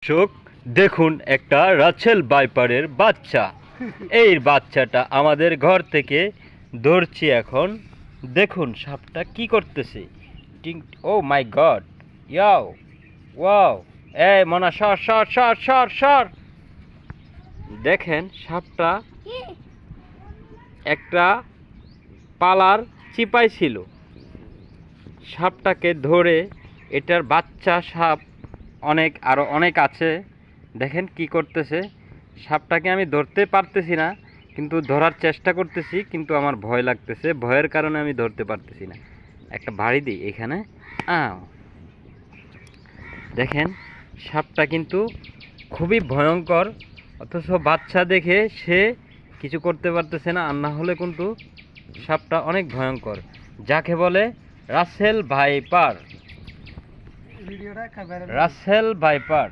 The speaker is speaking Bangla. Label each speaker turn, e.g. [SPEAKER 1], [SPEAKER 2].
[SPEAKER 1] দর্শক দেখুন একটা রাসেল ভাইপারের বাচ্চা। এই বাচ্চাটা আমাদের ঘর থেকে ধরছি এখন। দেখুন সাপটা কি করতেছে। ও মাই গড, ইয়াও ওয়াও, এই মনা সর সর সর সর সর। দেখেন সাপটা একটা পালার চিপায় ছিল। সাপটাকে ধরে, এটার বাচ্চা সাপ আরো অনেক আছে। দেখেন কি করতেছে। সাপটাকে আমি ধরতে পারতেছি না, কিন্তু ধরার চেষ্টা করতেছি, কিন্তু আমার ভয় লাগতেছে। ভয়ের কারণে আমি ধরতে পারতেছি না। একটা বাড়ি দিই এখানে। দেখেন সাপটা কিন্তু খুবই ভয়ঙ্কর, অথচ বাচ্চা দেখে সে কিছু করতে পারতেছে না। আর না হলে কিন্তু সাপটা অনেক ভয়ঙ্কর, যাকে বলে রাসেল ভাইপার। Russell viper.